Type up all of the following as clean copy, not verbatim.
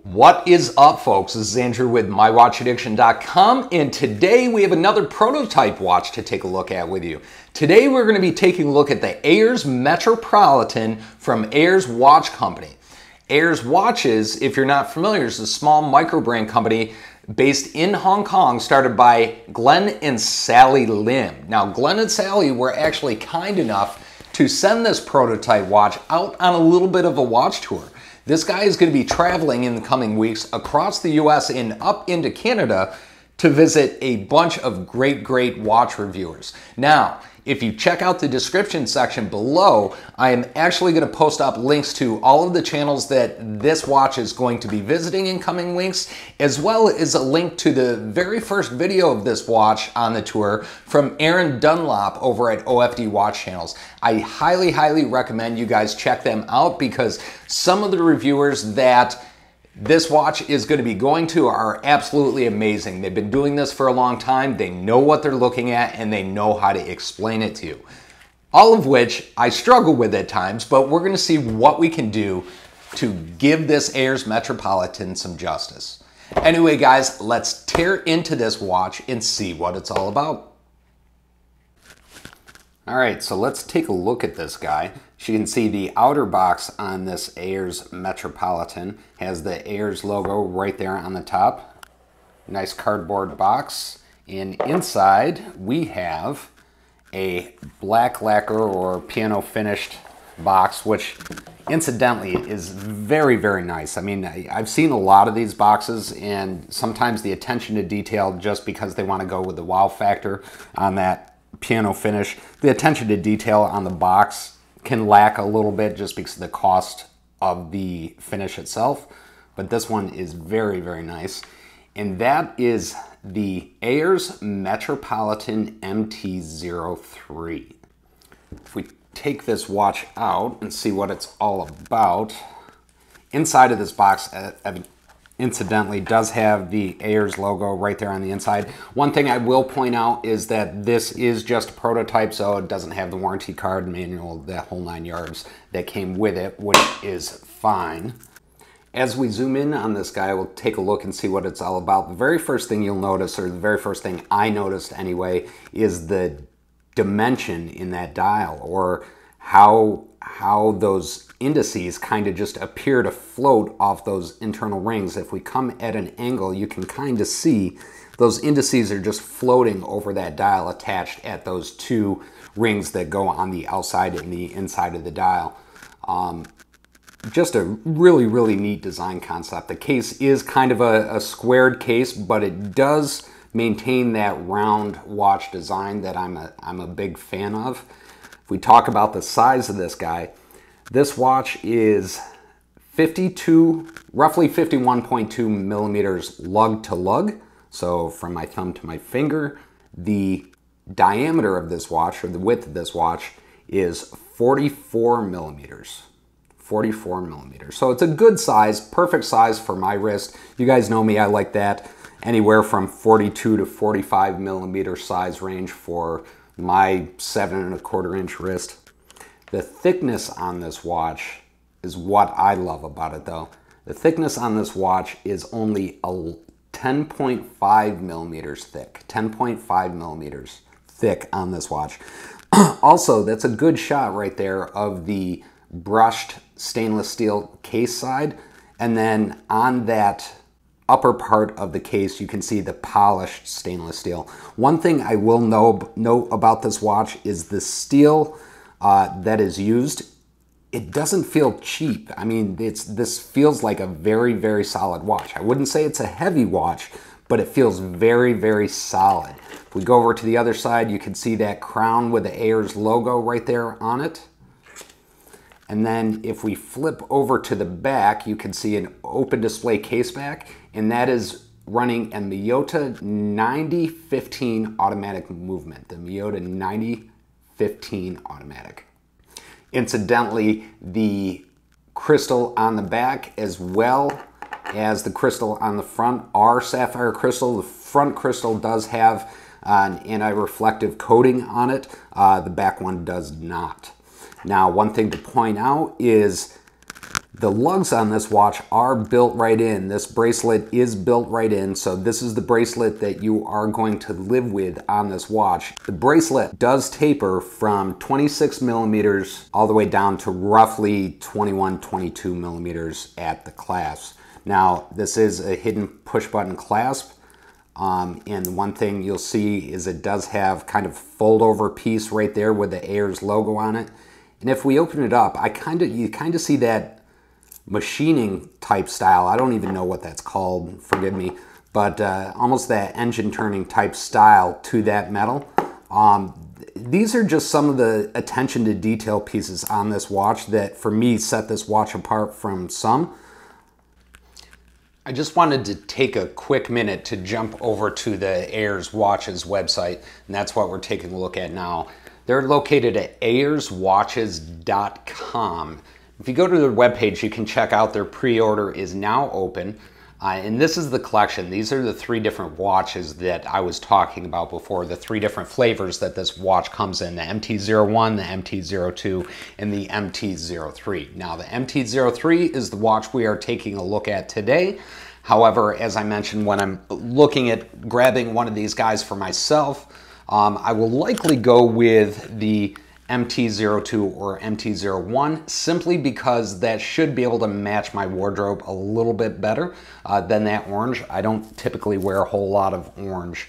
What is up, folks? This is Andrew with MyWatchAddiction.com, and today we have another prototype watch to take a look at with you. Today we're going to be taking a look at the Ayers Metropolitan from Ayers Watch Company. Ayers Watches, if you're not familiar, is a small micro-brand company based in Hong Kong, started by Glenn and Sally Lim. Now, Glenn and Sally were actually kind enough to send this prototype watch out on a little bit of a watch tour. This guy is going to be traveling in the coming weeks across the US and up into Canada to visit a bunch of great watch reviewers. Now, if you check out the description section below, I am actually going to post up links to all of the channels that this watch is going to be visiting in coming weeks, as well as a link to the very first video of this watch on the tour from Aaron Dunlop over at OFD Watch Channels. I highly recommend you guys check them out because some of the reviewers that this watch is going to be going to are absolutely amazing. They've been doing this for a long time. They know what they're looking at and they know how to explain it to you. All of which I struggle with at times, but we're going to see what we can do to give this Ayers Metropolitan some justice. Anyway, guys, let's tear into this watch and see what it's all about. All right, so let's take a look at this guy. As you can see, the outer box on this Ayers Metropolitan has the Ayers logo right there on the top. Nice cardboard box. And inside we have a black lacquer or piano finished box, which incidentally is very nice. I mean, I've seen a lot of these boxes, and sometimes the attention to detail, just because they want to go with the wow factor on that piano finish, the attention to detail on the box can lack a little bit just because of the cost of the finish itself. But this one is very nice. And that is the Ayers Metropolitan MT-03. If we take this watch out and see what it's all about, inside of this box, incidentally, does have the Ayers logo right there on the inside. One thing I will point out is that this is just a prototype, so it doesn't have the warranty card, manual, that whole 9 yards that came with it, which is fine. As we zoom in on this guy, we'll take a look and see what it's all about. The very first thing you'll notice, or the very first thing I noticed anyway, is the dimension in that dial, or how those indices kind of just appear to float off those internal rings. If we come at an angle, you can kind of see those indices are just floating over that dial attached at those two rings that go on the outside and the inside of the dial. Just a really neat design concept. The case is kind of a squared case, but it does maintain that round watch design that I'm a big fan of. If we talk about the size of this guy, this watch is roughly 51.2 millimeters lug to lug. So from my thumb to my finger, the diameter of this watch, or the width of this watch, is 44 millimeters. 44 millimeters. So it's a good size, perfect size for my wrist. You guys know me, I like that. Anywhere from 42 to 45 millimeter size range for my 7¼ inch wrist. The thickness on this watch is what I love about it though. The thickness on this watch is only 10.5 millimeters thick. 10.5 millimeters thick on this watch. Also, that's a good shot right there of the brushed stainless steel case side. And then on that upper part of the case, you can see the polished stainless steel. One thing I will know about this watch is the steel that is used. It doesn't feel cheap. I mean, this feels like a very solid watch. I wouldn't say it's a heavy watch, but it feels very solid. If we go over to the other side, you can see that crown with the Ayers logo right there on it. And then if we flip over to the back, you can see an open display case back, and that is running a Miyota 9015 automatic movement. The Miyota 9015 automatic. Incidentally, the crystal on the back as well as the crystal on the front are sapphire crystal. The front crystal does have an anti-reflective coating on it. The back one does not. Now, one thing to point out is The lugs on this watch are built right in. This bracelet is built right in, so this is the bracelet that you are going to live with on this watch. The bracelet does taper from 26 millimeters all the way down to roughly 21, 22 millimeters at the clasp. Now, this is a hidden push button clasp, and one thing you'll see is it does have kind of fold over piece right there with the Ayers logo on it. And if we open it up, you kind of see that machining type style. I don't even know what that's called, forgive me, but almost that engine turning type style to that metal. These are just some of the attention to detail pieces on this watch that for me set this watch apart from some. I just wanted to take a quick minute to jump over to the Ayers Watches website, and that's what we're taking a look at now. They're located at ayerswatches.com. If you go to their webpage, you can check out their pre-order is now open. And this is the collection. These are the 3 different watches that I was talking about before, the 3 different flavors that this watch comes in, the MT-01, the MT-02, and the MT-03. Now, the MT-03 is the watch we are taking a look at today. However, as I mentioned, when I'm looking at grabbing one of these guys for myself, I will likely go with the MT-02 or MT-01 simply because that should be able to match my wardrobe a little bit better than that orange. I don't typically wear a whole lot of orange,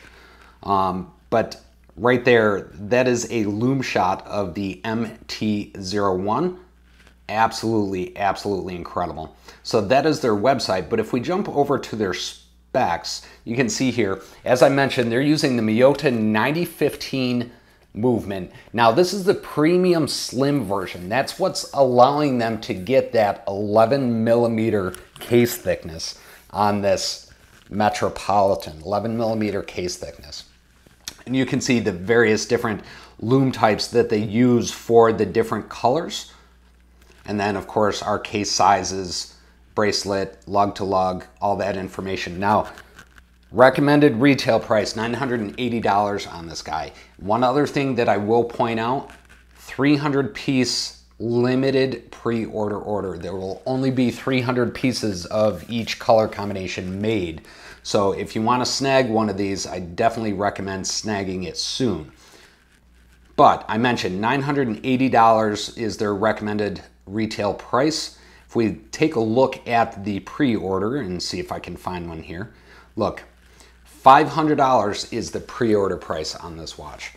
but right there, that is a lume shot of the MT-01. Absolutely, absolutely incredible. So that is their website, but if we jump over to their specs, you can see here, as I mentioned, they're using the Miyota 9015 movement. Now, this is the premium slim version. That's what's allowing them to get that 11 millimeter case thickness on this Metropolitan, 11 millimeter case thickness. And you can see the various different lume types that they use for the different colors. And then, of course, our case sizes, bracelet, lug to lug, all that information. Now, recommended retail price, $980 on this guy. One other thing that I will point out, 300 piece limited pre-order order. There will only be 300 pieces of each color combination made. So if you want to snag one of these, I definitely recommend snagging it soon. But I mentioned $980 is their recommended retail price. If we take a look at the pre-order and see if I can find one here, look, $500 is the pre-order price on this watch.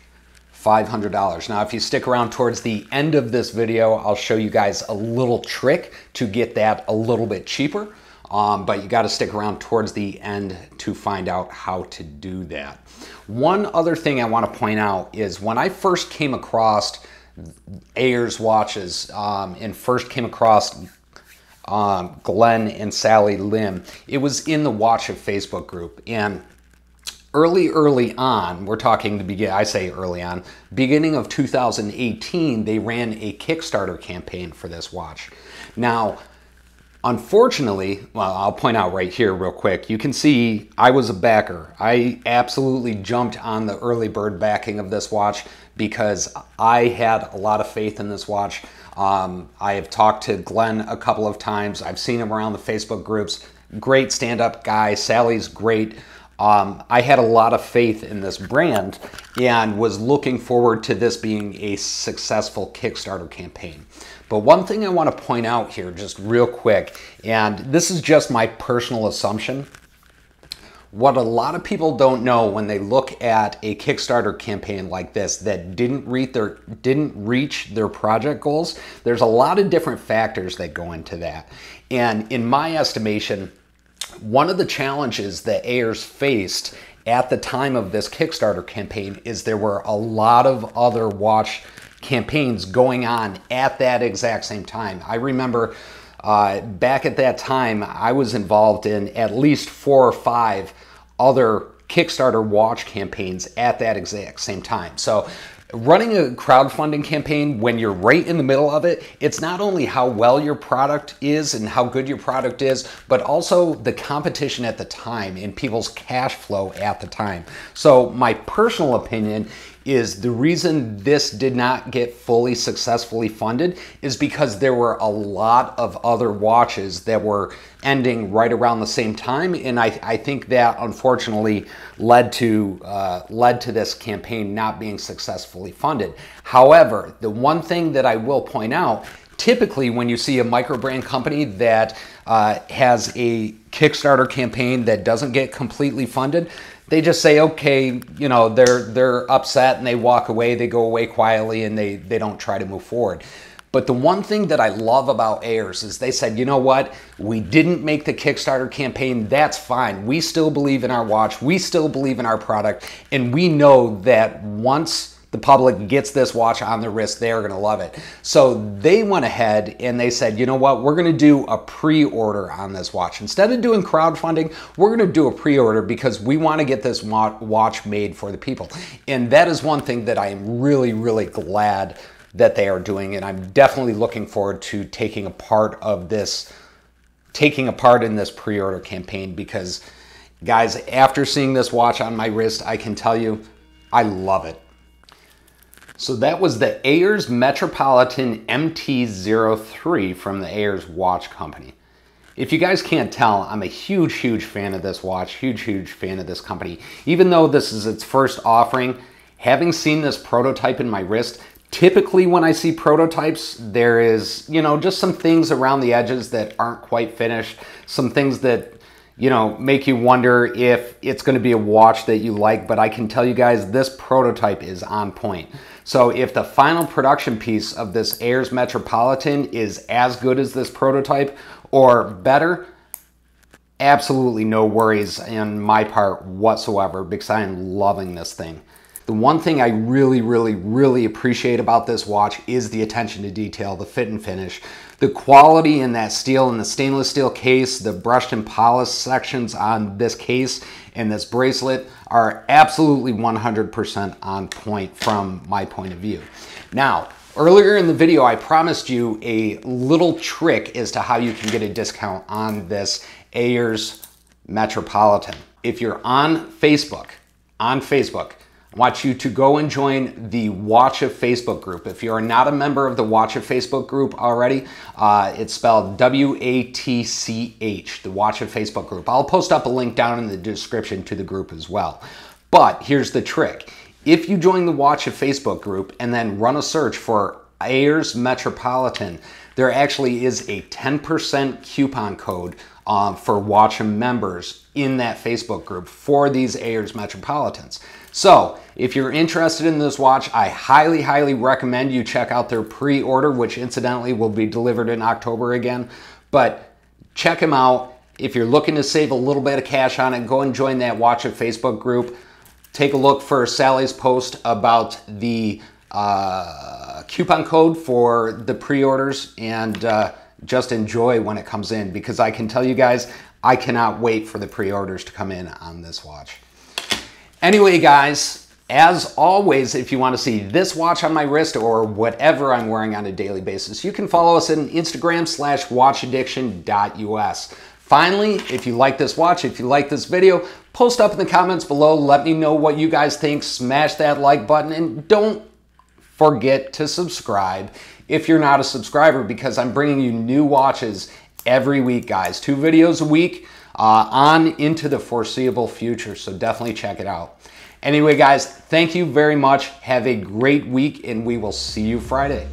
$500. Now, if you stick around towards the end of this video, I'll show you guys a little trick to get that a little bit cheaper. But you got to stick around towards the end to find out how to do that. One other thing I want to point out is when I first came across Ayers Watches and first came across Glenn and Sally Lim, it was in the Watch It Facebook group. And early on, we're talking the beginning of 2018, they ran a Kickstarter campaign for this watch. Now, unfortunately, well, I'll point out right here real quick, you can see I was a backer. I absolutely jumped on the early bird backing of this watch because I had a lot of faith in this watch. I have talked to Glenn a couple of times. I've seen him around the Facebook groups. Great stand-up guy. Sally's great. I had a lot of faith in this brand and was looking forward to this being a successful Kickstarter campaign. But one thing I want to point out here just real quick, and this is just my personal assumption, what a lot of people don't know when they look at a Kickstarter campaign like this that didn't reach their project goals, there's a lot of different factors that go into that. And in my estimation, one of the challenges that Ayers faced at the time of this Kickstarter campaign is there were a lot of other watch campaigns going on at that exact same time. I remember back at that time, I was involved in at least 4 or 5 other Kickstarter watch campaigns at that exact same time. So running a crowdfunding campaign when you're right in the middle of it, it's not only how well your product is and how good your product is, but also the competition at the time and people's cash flow at the time. So my personal opinion is the reason this did not get fully successfully funded is because there were a lot of other watches that were ending right around the same time, and I think that unfortunately led to this campaign not being successfully funded. However, the one thing that I will point out, typically when you see a micro brand company that has a Kickstarter campaign that doesn't get completely funded, they just say, okay, you know, they're upset and they walk away, they go away quietly, and they don't try to move forward. But the one thing that I love about Ayers is they said, you know what, we didn't make the Kickstarter campaign, that's fine. We still believe in our watch, we still believe in our product, and we know that once the public gets this watch on their wrist, they're gonna love it. So they went ahead and they said, you know what, we're gonna do a pre-order on this watch. Instead of doing crowdfunding, we're gonna do a pre-order because we wanna get this watch made for the people. And that is one thing that I am really, really glad that they are doing, and I'm definitely looking forward to taking a part in this pre-order campaign, because guys, after seeing this watch on my wrist, I can tell you, I love it. So that was the Ayers Metropolitan MT-03 from the Ayers Watch Company. If you guys can't tell, I'm a huge, huge fan of this watch, huge, huge fan of this company. Even though this is its first offering, having seen this prototype in my wrist, typically when I see prototypes, there is, you know, just some things around the edges that aren't quite finished, some things that, you know, make you wonder if it's going to be a watch that you like, but I can tell you guys this prototype is on point. So if the final production piece of this Ayers Metropolitan is as good as this prototype or better, absolutely no worries on my part whatsoever, because I am loving this thing. The one thing I really, really, really appreciate about this watch is the attention to detail, the fit and finish, the quality in that steel and the stainless steel case, the brushed and polished sections on this case and this bracelet are absolutely 100% on point from my point of view. Now, earlier in the video, I promised you a little trick as to how you can get a discount on this Ayers Metropolitan. If you're on Facebook, I want you to go and join the Watch of Facebook group. If you are not a member of the Watch of Facebook group already, it's spelled W-A-T-C-H, the Watch of Facebook group. I'll post up a link down in the description to the group as well. But here's the trick. If you join the Watch of Facebook group and then run a search for Ayers Metropolitan, there actually is a 10% coupon code for Watch members in that Facebook group for these Ayers Metropolitans. So if you're interested in this watch, I highly, highly recommend you check out their pre-order, which incidentally will be delivered in October again. But check them out. If you're looking to save a little bit of cash on it, go and join that Watch of Facebook group. Take a look for Sally's post about the coupon code for the pre-orders, and just enjoy when it comes in, because I can tell you guys, I cannot wait for the pre-orders to come in on this watch. Anyway, guys, as always, if you want to see this watch on my wrist or whatever I'm wearing on a daily basis, you can follow us on Instagram /watchaddiction.us. Finally, if you like this watch, if you like this video, post up in the comments below. Let me know what you guys think. Smash that like button, and don't forget to subscribe if you're not a subscriber, because I'm bringing you new watches every week, guys. 2 videos a week on into the foreseeable future, so definitely check it out. Anyway, guys, thank you very much. Have a great week, and we will see you Friday.